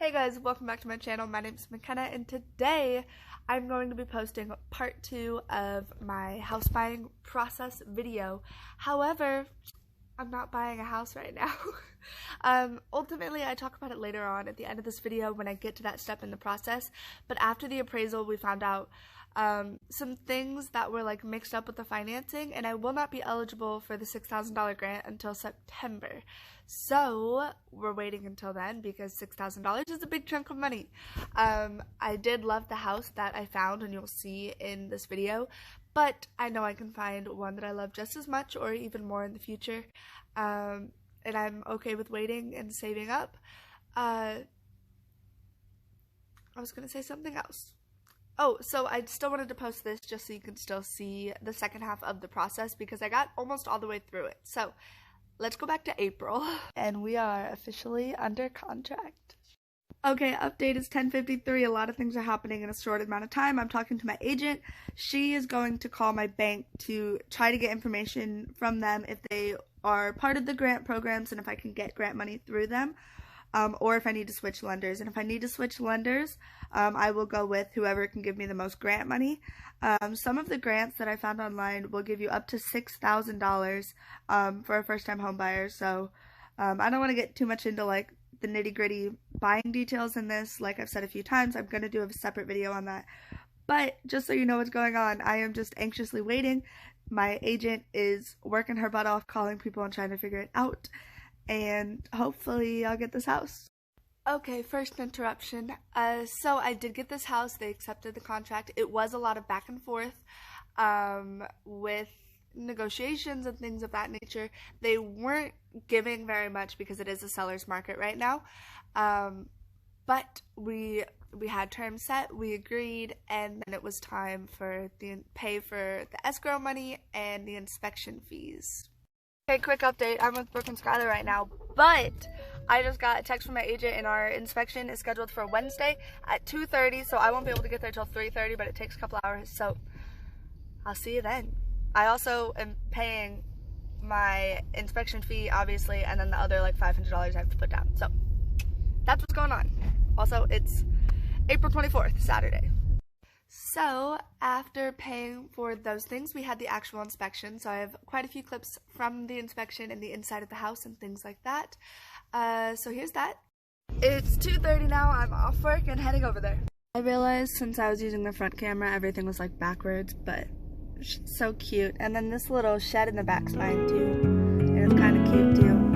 Hey guys, welcome back to my channel. My name is McKenna and today I'm going to be posting part 2 of my house buying process video. However, I'm not buying a house right now. Ultimately, I talk about it later on at the end of this video when I get to that step in the process, but after the appraisal we found out some things that were like mixed up with the financing, and I will not be eligible for the $6,000 grant until September. So we're waiting until then because $6,000 is a big chunk of money. I did love the house that I found, and you'll see in this video, but I know I can find one that I love just as much or even more in the future, and I'm okay with waiting and saving up. I was gonna say something else. Oh, so I still wanted to post this just so you can still see the second half of the process because I got almost all the way through it. So let's go back to April, and we are officially under contract. Okay, update is 10:53. A lot of things are happening in a short amount of time. I'm talking to my agent. She is going to call my bank to try to get information from them if they are part of the grant programs and if I can get grant money through them. Or if I need to switch lenders. And if I need to switch lenders, I will go with whoever can give me the most grant money. Some of the grants that I found online will give you up to $6,000 for a first-time home buyer. So I don't want to get too much into like the nitty-gritty buying details in this. Like I've said a few times, I'm going to do a separate video on that. But just so you know what's going on, I am just anxiously waiting. My agent is working her butt off, calling people and trying to figure it out. And hopefully I'll get this house. Okay, first interruption. So I did get this house. They accepted the contract. It was a lot of back and forth with negotiations and things of that nature. They weren't giving very much because it is a seller's market right now. But we had terms set, we agreed, and then it was time for the pay for the escrow money and the inspection fees. Okay, quick update. I'm with Brooke and Skylar right now, but I just got a text from my agent and our inspection is scheduled for Wednesday at 2:30, so I won't be able to get there till 3:30, but it takes a couple hours, so I'll see you then. I also am paying my inspection fee, obviously, and then the other like $500 I have to put down, so that's what's going on. Also, it's April 24th, Saturday. So after paying for those things, we had the actual inspection. So I have quite a few clips from the inspection and the inside of the house and things like that. So here's that. It's 2:30 now. I'm off work and heading over there. I realized since I was using the front camera, everything was like backwards, but it's so cute. And then this little shed in the back's mine too. And it's kind of cute too.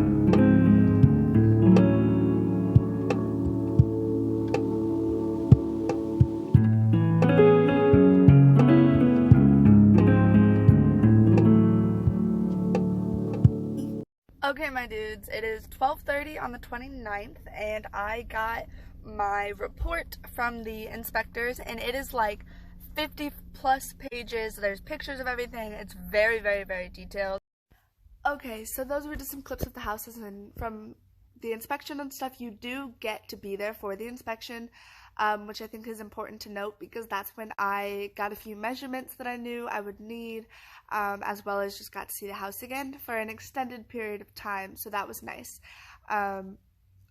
Okay, my dudes, it is 12:30 on the 29th, and I got my report from the inspectors, and it is like 50 plus pages. There's pictures of everything. It's very, very, very detailed. Okay, so those were just some clips of the houses, and from the inspection and stuff, you do get to be there for the inspection, which I think is important to note because that's when I got a few measurements that I knew I would need, as well as just got to see the house again for an extended period of time, so that was nice.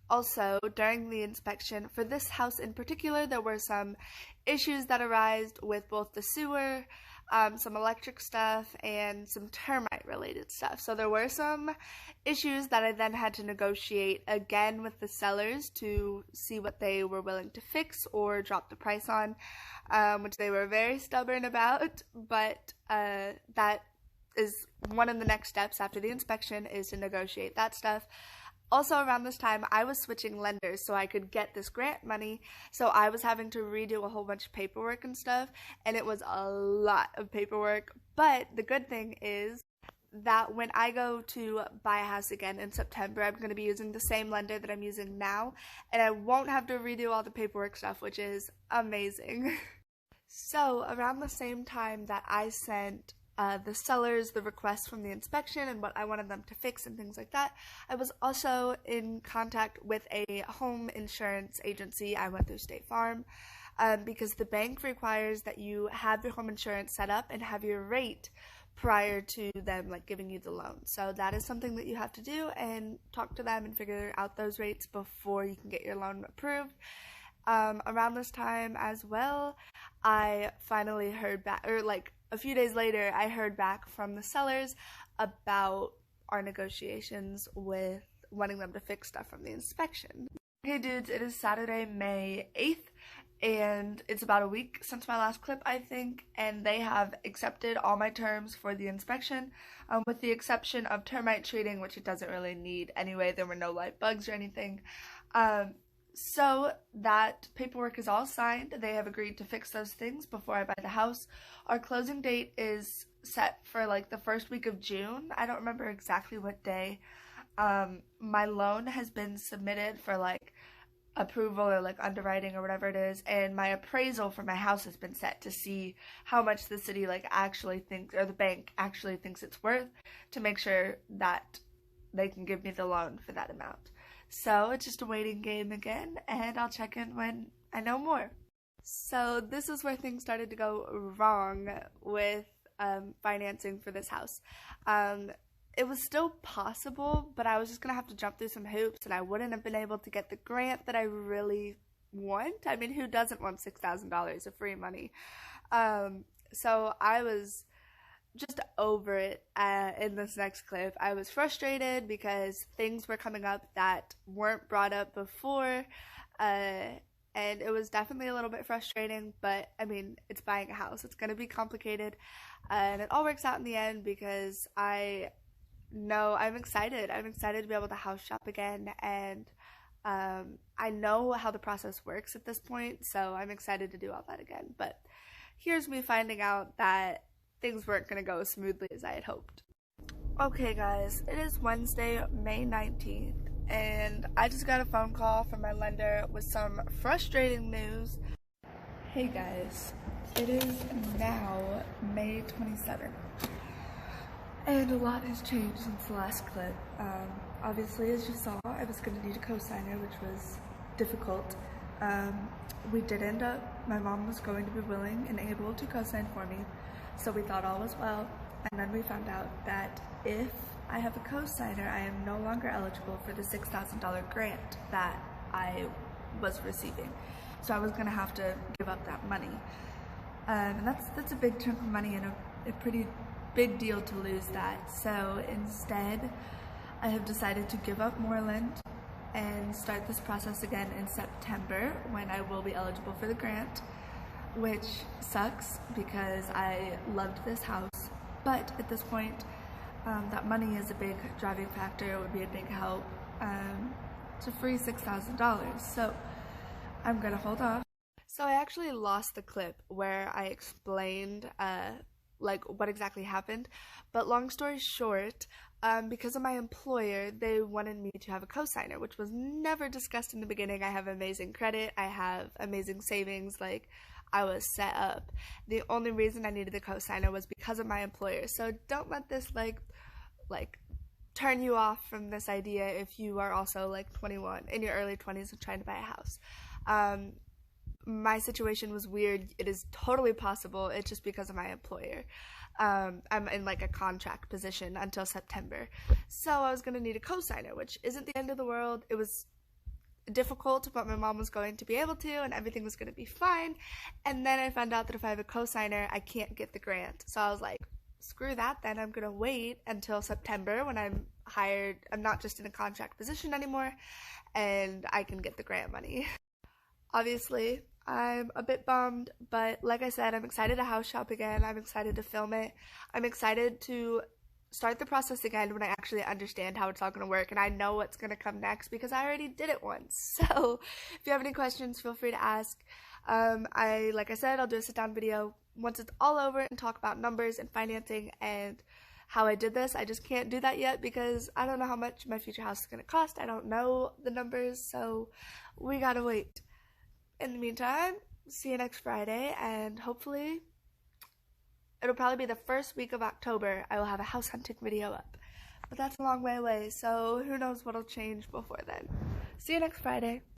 Also, during the inspection, for this house in particular, there were some issues that arose with both the sewer, some electric stuff, and some termite related stuff. So there were some issues that I then had to negotiate again with the sellers to see what they were willing to fix or drop the price on, which they were very stubborn about, but that is one of the next steps after the inspection is to negotiate that stuff. Also, around this time, I was switching lenders so I could get this grant money, so I was having to redo a whole bunch of paperwork and stuff, and it was a lot of paperwork. But the good thing is that when I go to buy a house again in September, I'm going to be using the same lender that I'm using now, and I won't have to redo all the paperwork stuff, which is amazing. So, around the same time that I sent the sellers the request from the inspection and what I wanted them to fix and things like that, I was also in contact with a home insurance agency. I went through State Farm because the bank requires that you have your home insurance set up and have your rate prior to them like giving you the loan. So that is something that you have to do, and talk to them and figure out those rates before you can get your loan approved. Around this time as well, I finally heard back, or like a few days later, I heard back from the sellers about our negotiations with wanting them to fix stuff from the inspection. Hey dudes, it is Saturday, May 8th, and it's about a week since my last clip, I think, and they have accepted all my terms for the inspection, with the exception of termite treating, which it doesn't really need anyway. There were no live bugs or anything. So that paperwork is all signed. They have agreed to fix those things before I buy the house. Our closing date is set for like the first week of June. I don't remember exactly what day. My loan has been submitted for like approval or like underwriting or whatever it is, and my appraisal for my house has been set to see how much the city like actually thinks, or the bank actually thinks it's worth, to make sure that they can give me the loan for that amount. So it's just a waiting game again, and I'll check in when I know more. So this is where things started to go wrong with financing for this house. It was still possible, but I was just gonna have to jump through some hoops, and I wouldn't have been able to get the grant that I really want. I mean, who doesn't want $6,000 of free money? So I was just over it in this next clip. I was frustrated because things were coming up that weren't brought up before, and it was definitely a little bit frustrating, but I mean, it's buying a house. It's gonna be complicated, and it all works out in the end because I'm excited. I'm excited to be able to house shop again, and I know how the process works at this point, so I'm excited to do all that again. But here's me finding out that things weren't going to go as smoothly as I had hoped. Okay guys, it is Wednesday, May 19th, and I just got a phone call from my lender with some frustrating news. Hey guys, it is now May 27th. And a lot has changed since the last clip. Obviously, as you saw, I was going to need a co-signer, which was difficult. We did end up, my mom was going to be willing and able to co-sign for me, so we thought all was well. And then we found out that if I have a co-signer, I am no longer eligible for the $6,000 grant that I was receiving. So I was going to have to give up that money. And that's a big chunk of money and a pretty big deal to lose that. So instead, I have decided to give up Moreland and start this process again in September, when I will be eligible for the grant, which sucks because I loved this house. But at this point, that money is a big driving factor. It would be a big help. It's a free $6,000, so I'm gonna hold off. So I actually lost the clip where I explained like what exactly happened, but long story short, because of my employer, they wanted me to have a co-signer, which was never discussed in the beginning. I have amazing credit, I have amazing savings, like I was set up. The only reason I needed the co-signer was because of my employer. So don't let this like turn you off from this idea if you are also like 21, in your early 20s and trying to buy a house. My situation was weird. It is totally possible. It's just because of my employer. I'm in like a contract position until September. So I was going to need a co-signer, which isn't the end of the world. It was difficult, but my mom was going to be able to, and everything was going to be fine. And then I found out that if I have a co-signer, I can't get the grant. So I was like, screw that then. I'm going to wait until September when I'm hired. I'm not just in a contract position anymore, and I can get the grant money. Obviously, I'm a bit bummed, but like I said, I'm excited to house shop again. I'm excited to film it. I'm excited to start the process again when I actually understand how it's all going to work and I know what's going to come next, because I already did it once. So if you have any questions, feel free to ask. Like I said, I'll do a sit-down video once it's all over and talk about numbers and financing and how I did this. I just can't do that yet because I don't know how much my future house is going to cost. I don't know the numbers, so we gotta wait. In the meantime, see you next Friday, and hopefully it'll probably be the first week of October I will have a house hunting video up. But that's a long way away, so who knows what'll change before then. See you next Friday.